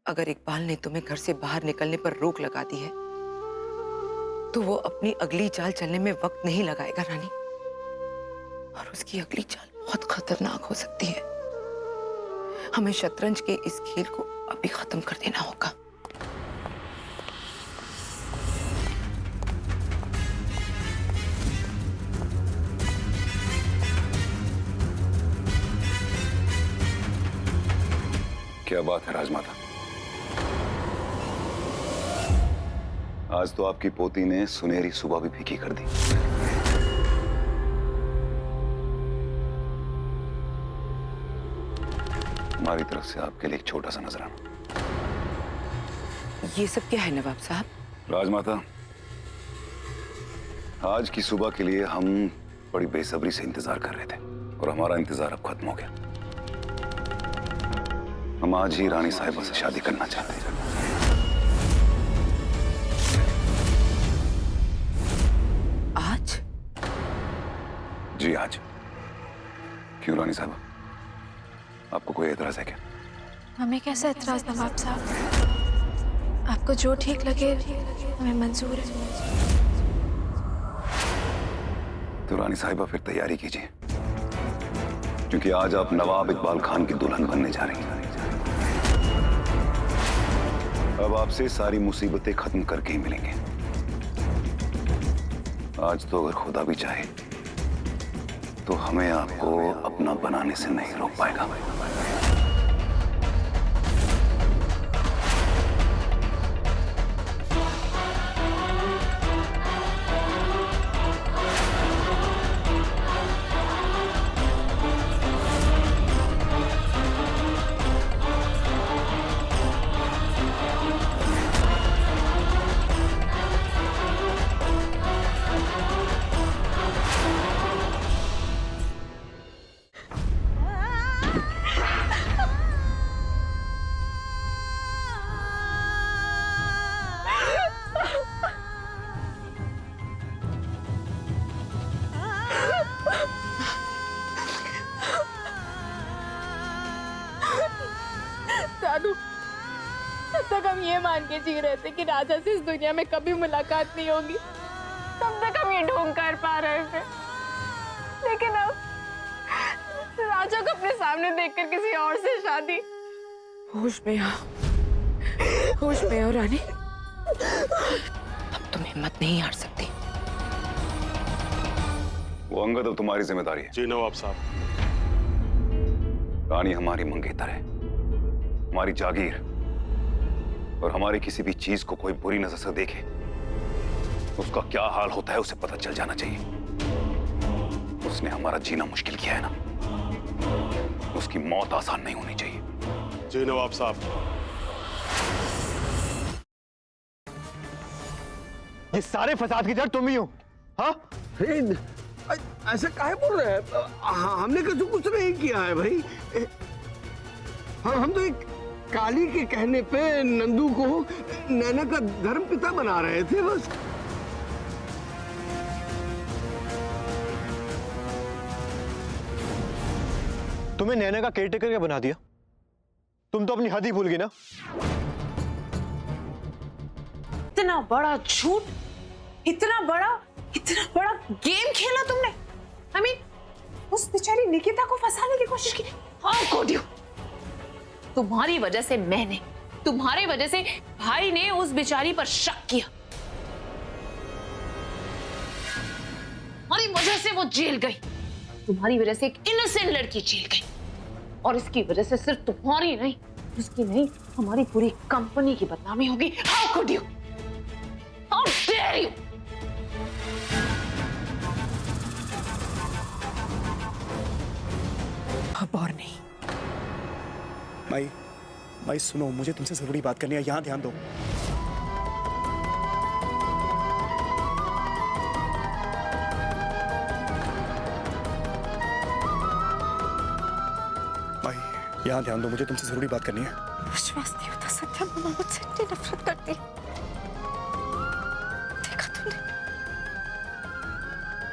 अगर इकबाल ने तुम्हें घर से बाहर निकलने पर रोक लगा दी है तो वो अपनी अगली चाल चलने में वक्त नहीं लगाएगा रानी। और उसकी अगली चाल बहुत खतरनाक हो सकती है। हमें शतरंज के इस खेल को अभी खत्म कर देना होगा। क्या बात है राजमाता, आज तो आपकी पोती ने सुनहरी सुबह भी फीकी कर दी। हमारी तरफ से आपके लिए एक छोटा सा नजराना। ये सब क्या है नवाब साहब? राजमाता, आज की सुबह के लिए हम बड़ी बेसब्री से इंतजार कर रहे थे और हमारा इंतजार अब खत्म हो गया। हम आज ही रानी साहिबा से शादी करना चाहते हैं। आज? जी आज। क्यों रानी साहिबा, आपको कोई एतराज है क्या? हमें कैसा एतराज नवाब साहब, आपको जो ठीक लगे हमें मंजूर है। तो रानी साहिबा फिर तैयारी कीजिए, क्योंकि आज आप नवाब इकबाल खान की दुल्हन बनने जा रही हैं। अब आपसे सारी मुसीबतें खत्म करके ही मिलेंगे। आज तो अगर खुदा भी चाहे तो हमें आपको अपना बनाने से नहीं रोक पाएगा। दादू, तब तक हम ये मान के जी रहे थे कि राजा से इस दुनिया में कभी मुलाकात नहीं होगी। तब तक हम ये ढोंग कर पा रहे थे, लेकिन अब राजा को अपने सामने देखकर किसी और से शादी। होश में आओ, होश में आओ रानी। अब तुम हिम्मत नहीं हार सकती। वो अंगद अब तुम्हारी जिम्मेदारी है। जी नवाब साहब। रानी हमारी मंगेतर है, हमारी जागीर, और हमारी किसी भी चीज को कोई बुरी नजर से देखे उसका क्या हाल होता है उसे पता चल जाना चाहिए। उसने हमारा जीना मुश्किल किया है ना, उसकी मौत आसान नहीं होनी चाहिए। जी नवाब साहब। ये सारे फसाद की जड़ तुम ही हो, हाँ? ऐसे काहे बोल रहे हैं? हमने कुछ नहीं किया है भाई। हम तो एक काली के कहने पे नंदू को नैना का धर्म पिता बना रहे थे बस। तुम्हें नैना का केयरटेकर क्या बना दिया? तुम तो अपनी हद ही भूल गई ना। इतना बड़ा झूठ, इतना बड़ा गेम खेला तुमने। I mean, उस बेचारी निकिता को फंसाने की कोशिश की। How could you? तुम्हारी वजह से मैंने, तुम्हारी वजह से भाई ने उस बेचारी पर शक किया। तुम्हारी वजह से वो जेल गई, तुम्हारी वजह से एक इनोसेंट लड़की जेल गई, और इसकी वजह से सिर्फ तुम्हारी नहीं, उसकी नहीं, हमारी पूरी कंपनी की बदनामी होगी। How could you? How dare you? अब और नहीं। माई सुनो, मुझे तुमसे जरूरी बात करनी है, यहाँ ध्यान दो। माई, यहाँ ध्यान दो, मुझे तुमसे जरूरी बात करनी है। विश्वास नहीं होता सत्या, मम्मा मुझसे इतनी नफरत करती है। देखा तुमने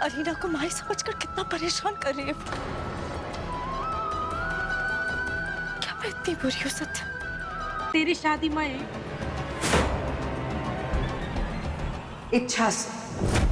अरीना को माई समझकर कितना परेशान कर रही है। क्या मैं इतनी बुरी हूँ सत्या? तेरी शादी में इच्छा से